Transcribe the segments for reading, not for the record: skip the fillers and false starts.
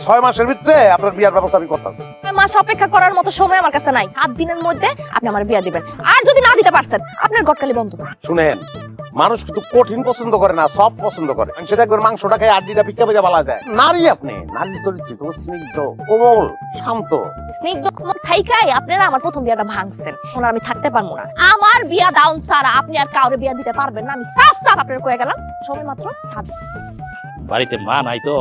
6 মাসের ভিতরে আপনার বিয়ার ব্যবস্থা আমি করতেছি। 6 মাস অপেক্ষা করার মতো সময় আমার কাছে নাই। 7 দিনের মধ্যে আপনি আমার বিয়া দিবেন। আর যদি না দিতে পারছেন আপনার গটকালি বন্ধ। শুনেন, মানুষ কিন্তু কঠিন পছন্দ করে না, সব পছন্দ করে। সেটা একবার মাংসটা খাই আড্ডিটা পিকা পিকা বালা যায়। নারী আপনি, নারী চরিত্র তো স্নিগ্ধ, কোমল, শান্ত। স্নিগ্ধ কোমল থাইকাই আপনারা আমার প্রথম বিয়াটা ভাঙছেন। এখন আমি থাকতে পারবো না। আমার বিয়া দাউন ছাড়া আপনি আর কাউরে বিয়া দিতে পারবেন না। আমি সাফ সাফ আপনার কয়ে গেলাম। সময় মাত্র 7 দিন। বাড়িতে মা নাই তো,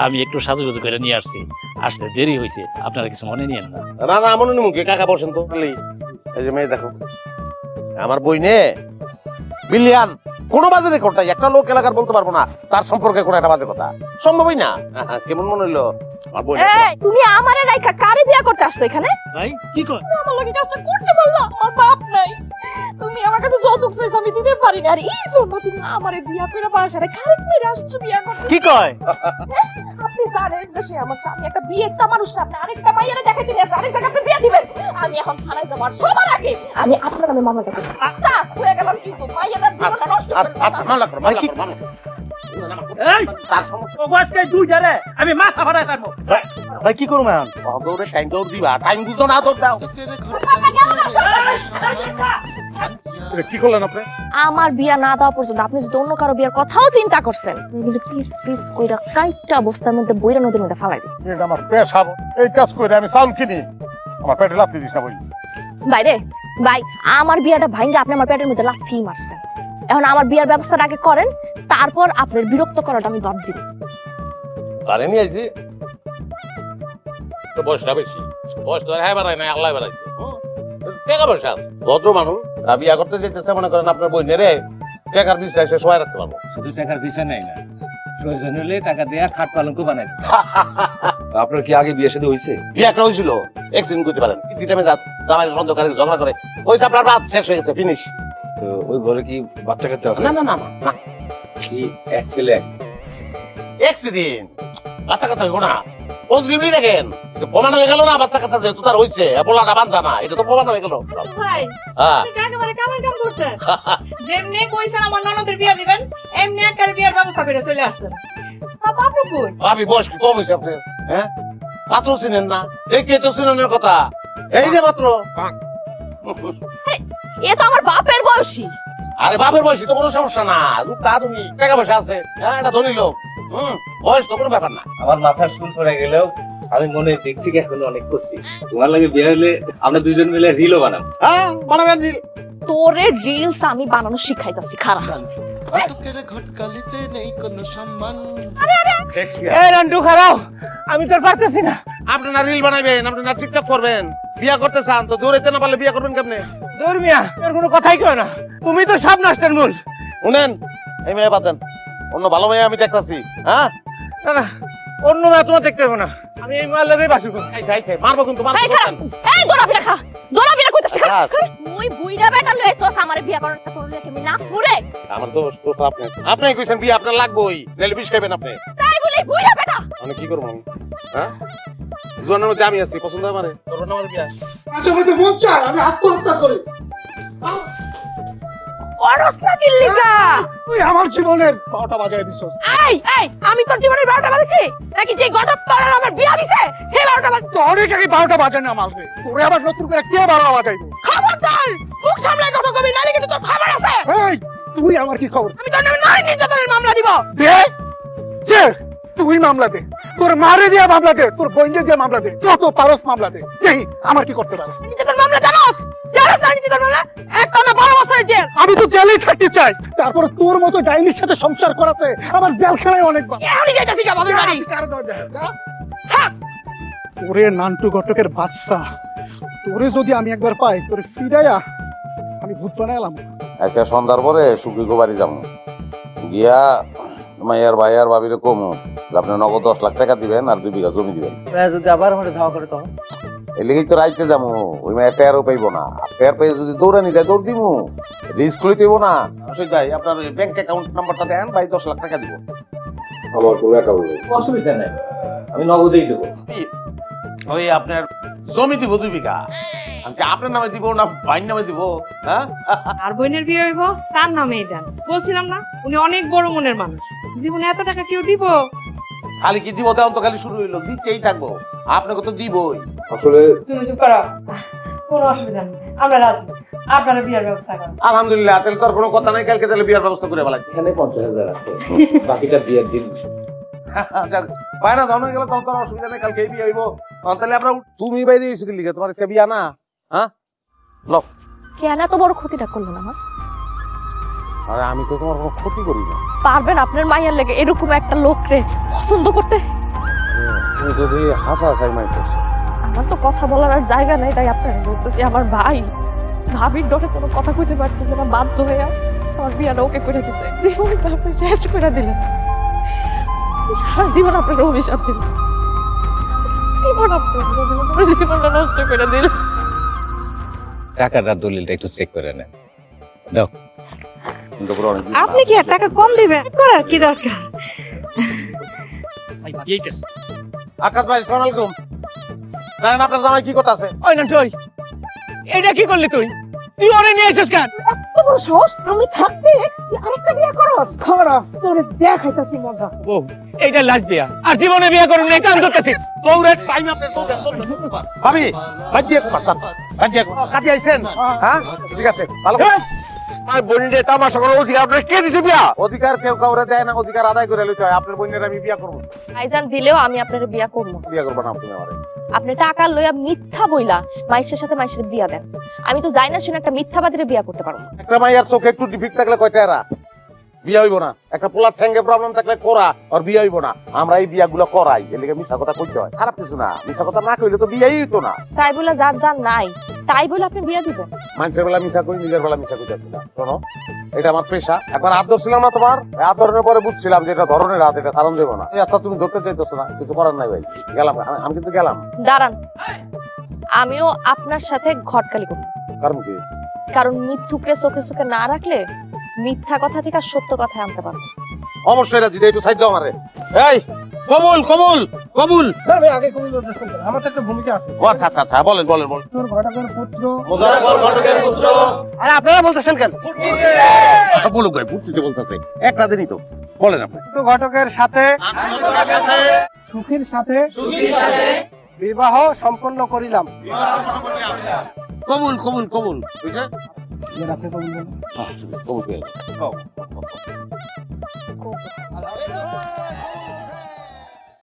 আমি একটু সাজুগুজু করে নিয়ে আসছি। আসতে দেরি হয়েছে, আপনারা কিছু মনে নিয়েন না। না না, মনে মুখে কাকা বসেন তো। এই যে মেয়ে দেখো, আমার বই নে বিলিয়ান কোনো বাজে রেকর্ড নাই। একটা লোক এলাকার বলতে পারবো না তার সম্পর্কে কোনো একটা বাজে কথা, সম্ভবই না। কেমন মনে হইলো আমার বই? তুমি আমারে রাইখা কারে বিয়া করতে আসছো এখানে? ভাই কি কয়? তুমি আমার লাগি কাজটা করতে পারলা? আমার বাপ নাই, তুমি আমার কাছে যৌতুক চাইছো আমি দিতে পারি না। আর এই জন্য তুমি আমারে বিয়া কইরা বাসারে খারেক মেরে আসছো বিয়া করতে। কি কয়? আপনি জানেন যে সে আমার স্বামী একটা বিয়েটা মানুষ না। আপনি আরেকটা মাইয়ারে দেখাইতে নিয়ে আরেক জায়গায় আপনি বিয়া দিবেন। আমি এখন থানায় যাবার সবার আগে আমি আপনার নামে মামলা করব। আচ্ছা হয়ে গেলাম, কিন্তু মাইয়াটা জীবনটা নষ্ট করে দিলাম। মামলা করো, মামলা করো, মামলা করো। এই ও আজকে দুইটা রে আমি মাথা ফাটাই কাটবো। ভাই কি করব এখন? দৌড়ে টাইম দৌড় দিবা, টাইম বুঝো না, দৌড় দাও। কি করলেন আপনি? আমার বিয়া না দেওয়া পর্যন্ত আপনি যদি অন্য কারো বিয়ার কথাও চিন্তা করছেন, কিন্তু প্লিজ প্লিজ কইরা কাইটা অবস্থার মধ্যে বইরা নদীর মধ্যে ফালাই দিন। এটা আমার পেশা, এই কাজ করে আমি চাউল কিনি, আমার পেটে লাথি দিস না বই। ভাই ভাই, আমার বিয়াটা ভাইঙ্গা আপনি আমার পেটের মধ্যে লাথি মারছেন। এখন আমার বিয়ার ব্যবস্থাটা আগে করেন, তারপর আপনার বিরক্ত করাটা আমি বাদ দিব। তারে নিয়ে আইছি তো বয়সটা বেশি, বয়স তো হ্যাঁ বাড়ায় না, আল্লাহ বাড়াইছে। টাকা পয়সা আছে, ভদ্র মানুষ বিয়া করতে যেতেছে, মনে করেন আপনার বই নেড়ে টাকার বিষটা এসে সবাই রাখতে পারবো। শুধু টাকার বিষয় নাই না, প্রয়োজন হলে টাকা দেয়া খাট পালঙ্ক বানাই দেবে। আপনার কি আগে বিয়ে শাদী হয়েছে? বিয়ে একটা হয়েছিল, এক্সিডেন্ট করতে পারেন, টাইমে যাস জামাই সন্দেহকারী ঝগড়া করে হয়েছে, আপনার রাত শেষ হয়ে গেছে, ফিনিশ। তো ওই ঘরে কি বাচ্চা কাচ্চা আছে? না না না না, কি এক ছেলে এক এক্সিডেন্ট বাচ্চা কাচ্চা হইব না। অগ্রিমই দেখেন প্রমাণ হয়ে গেল না, বাচ্চা কাচ্চা যেহেতু তার হয়েছে, পোলাটা বান্ধা না, এটা তো প্রমাণ হয়ে গেল। ভাই হ্যাঁ আপনি একেবারে কামার কাম করছেন। যেমনি কইছেন আমার ননদের বিয়া দিবেন, এমনি একটা বিয়ার ব্যবস্থা করে চলে আসছেন। তা পাত্র কই? ভাবি বয়স কি কম হয়েছে আপনার? হ্যাঁ পাত্র চিনেন না? দেখে তো চিনেনের কথা, এই যে মাত্র। এ তো আমার বাপের বয়সী। আরে বাপের বয়সী তো কোনো সমস্যা না, রূপটা তুমি টাকা পয়সা আছে, হ্যাঁ এটা ধনী লোক, বয়স তো কোনো ব্যাপার না। আমার মাথার চুল পড়ে গেলেও আমি মনের দিক থেকে এখন অনেক করছি। তোমার লাগে বিয়ে হলে আমরা দুজন মিলে রিলও বানাবো। হ্যাঁ বানাবেন রিল। তোরে রিলস আমি বানানো শিখাইতাছি, খারাপ। ঘটকালিতে নেই কোনো সম্মান। এই রান্টু খারাও, আমি তোর পারতেছি না। আপনি না রিল বানাবেন, আপনি না টিকটক করবেন, বিয়া করতে চান তো দৌড়াইতে না পারলে বিয়া করবেন কেমনে? দূর মিয়া, তোর কোনো কথাই কয় না, তুমি তো সব নষ্টের মূল। শুনেন, এই মেয়ে বাদ দেন, অন্য ভালো মেয়ে আমি দেখতাছি। হ্যাঁ না না, অন্য মেয়ে তোমার দেখতে হবে না, আমি এই মায়ের লগেই বাসু করব। মারবো কিন্তু মারবো। এই খারাপ, এই দৌড়াবি না, দৌড়াবি না কইতাছি। তুই বুইড়া বেটা লইছস আমারে বিয়া করার কথা, তোর লাগে আমি নাচবো রে? আমার দোষ তো আপনি, আপনি কইছেন বিয়া আপনার লাগবেই, নাহলে বিষ খাইবেন আপনি। তাই বলি বুইড়া বেটা। আমি কি করবো? হ্যাঁ জোয়ানের মধ্যে আমি আছি, পছন্দ হয় আমারে, করবেন আমার বিয়া? মাঝে মধ্যে মন চায় আমি আত্মহত্যা করি। অরস না কিল্লিকা। তুই আমার জীবনের 12টা বাজায় দিছস। এই আমি তোর জীবনের 12টা বাজেছি নাকি যে গটক তোর আর আমার বিয়া দিছে সেই 12টা বাজে? তোরে কি 12টা বাজায় না মালরে? তোরে আবার নতুন করে কে 12টা বাজাইবো? খবরদার মুখ সামলে কথা কবি, নালে কিন্তু তোর খবর আছে। এই তুই আমার কি খবর? আমি তোর নামে নারী নির্যাতনের মামলা দিব। দে যে তুই মামলা দে, তোর মারে দিয়া মামলা দে, তোর বোনকে দিয়া মামলা দে, যত পারস মামলা দে। এই আমার কি করতে পারস? নির্যাতন মামলা জানোস? জানোস না নির্যাতন মামলা? একটা না 12 বছরের জেল। আমি তো জেলেই থাকতে চাই, তারপর তোর মতো ডাইনির সাথে সংসার করাতে আমার জেলখানায় অনেক ভালো। এখনই যাইতাছি যা বাবার বাড়ি। তোরে নান্টু ঘটকের বাচ্চা, তোরে যদি আমি একবার পাই, তোরে ফিরাইয়া আমি ভূত বানাইলাম। আজকে সন্ধ্যার পরে সুখী বাড়ি যাবো, গিয়া মাইয়ার ভাইয়ার ভাবিরে কমু আপনি নগদ 10 লাখ টাকা দিবেন আর 2 বিঘা জমি দিবেন। যদি আবার আমার ধাওয়া করে তখন এই লেগেই তো রাইতে যাবো, ওই মেয়ে টেরও পাইবো না, টের পেয়ে যদি দৌড়ানি যায় দৌড় দিমু, রিস্ক লইতে হইব না। ভাই আপনার ব্যাংক অ্যাকাউন্ট নাম্বারটা দেন, ভাই 10 লাখ টাকা দিব। আমার কোনো অ্যাকাউন্ট নেই। অসুবিধা নাই, আমি নগদেই দেবো। ওই আপনার জমি দিব 2 বিঘা, আমি কি আপনার নামে দিব না ভাইয়ের নামে দিব? হ্যাঁ আর বোনের বিয়ে হইব তার নামেই দেন। বলছিলাম না উনি অনেক বড় মনের মানুষ, জীবনে এত টাকা কেউ দিব? খালি কি দিব দেওয়া তো খালি শুরু হইলো, দিতেই থাকবো, আপনাকে তো দিবই। আসলে তুমি চুপ করো, কোনো অসুবিধা নেই, আমরা রাজি, আপনারা বিয়ের ব্যবস্থা করো। আলহামদুলিল্লাহ, তাহলে তোর কোনো কথা নাই, কালকে তাহলে বিয়ার ব্যবস্থা করে ফেলাই। এখানে 50,000 আছে, বাকিটা বিয়ের দিন। বাইনা জানো গেলে তখন তোর অসুবিধা নেই, কালকে বিয়ে হইব। তাহলে আমরা তুমি বাইরে এসে গেলি, তোমার আজকে বিয়া না? হ্যাঁ ল। কেন এত বড় ক্ষতিটা করলেন আমার? আরে আমি তো তোমার কোনো ক্ষতি করি না। পারবেন আপনার মাইয়ার লেগে এরকম একটা লোকরে পছন্দ করতে? তুমি যদি হাসাহাসাই মাইতেছো। আমার তো কথা বলার আর জায়গা নেই, তাই আপনারা বলতেছি। আমার ভাই ভাবির ডটে কোনো কথা কইতে পারতেছে না, বাধ্য হয়ে আমার বিয়াটা ওকে করে দিছে। জীবনটা আপনি শেষ করে দিলেন, সারা জীবন আপনার অভিশাপ দিলেন, জীবন আপনার অভিশাপ দিলেন, আমার জীবনটা নষ্ট করে দিলেন। টাকাটা দলিলটা একটু চেক করে নেন। দাও। আপনি কি আর টাকা কম দিবেন? করার কি দরকার? আকাশ ভাই, আসসালামু আলাইকুম। জানেন আপনার জামাই কি কথা আছে? ওই না তুই এইটা কি করলি? তুই তুই ওরে নিয়ে এসেছিস কেন? এত বড় সাহস, আমি থাকতে তুই আরেকটা বিয়ে করস? খারাপ, তোরে দেখাইতাছি মজা। ও এইটা লাস্ট বিয়া, আর জীবনে বিয়ে করুন না, কান ধরতেছি। বউরের টাইম আপনার ভাবি বাজিয়ে পারতাম, বাজিয়ে কাটি আইছেন। হ্যাঁ ঠিক আছে, ভালো করে বোনরে তামাশা করার অধিকার আপনার কে দিছে? বিয়া অধিকার কেউ কাউরে দেয় না, অধিকার আদায় করে লইতে হয়। আপনার বোনের আমি বিয়া করবো। ভাইজান দিলেও আমি আপনার বিয়া করবো। বিয়া করবো না আপনি আমারে? আপনি টাকা লইয়া মিথ্যা বইলা মাইশের সাথে মাইশের বিয়া দেন। আমি তো যাই না শুনে একটা মিথ্যাবাদীরে বিয়া করতে পারবো না। একটা মাইয়ার চোখে একটু ডিফিক্ট থাকলে কয়টা এরা বিয়া হইব না? একটা পোলার ঠ্যাঙ্গে প্রবলেম থাকলে করা আর বিয়া হইব না? আমরা এই বিয়াগুলো করাই, এর লিগে মিছা কথা কইতে হয়। খারাপ কিছু না, মিছা কথা না কইলে তো বিয়াই হইতো না। তাই বলে যার যার নাই তাই বলে আপনি বিয়া দিবেন? মানুষের বেলা মিছা কই, নিজের বেলা মিছা কইতেছি না। শোনো, এটা আমার পেশা। একবার হাত ধরছিলাম না তোমার, আদরের পরে বুঝছিলাম যে এটা ধরনের হাত, এটা সারণ দেবো না। এই হাতটা তুমি ধরতে চাইতেছো না, কিছু করার নাই ভাই। গেলাম, আমি কিন্তু গেলাম। দাঁড়ান, আমিও আপনার সাথে ঘটকালি করব। কারণ কি? কারণ মিথ্যুকরে চোখে চোখে না রাখলে মিথ্যা কথা থেকে আর সত্য কথা আনতে পারবো। অবশ্যই না দিদি, একটু সাইড দাও আমারে। এই কবুল কবুল কবুল। আগে কবুল বলতেছেন, আমার তো একটা ভূমিকা আছে। ও আচ্ছা আচ্ছা আচ্ছা, বলেন বলেন বলেন। তোর ঘটকের পুত্র। মুজাফফর ঘটকের পুত্র। আর আপনারা বলতেছেন কেন? বলুক ভাই, বুঝতে বলতেছে একটা দিনই তো, বলেন আপনি। ঘটকের সাথে সুখীর সাথে বিবাহ সম্পন্ন করিলাম। কবুল কবুল কবুল, বুঝছেন? আপনি কবুল বলেন। কবুল পেয়ে গেছে।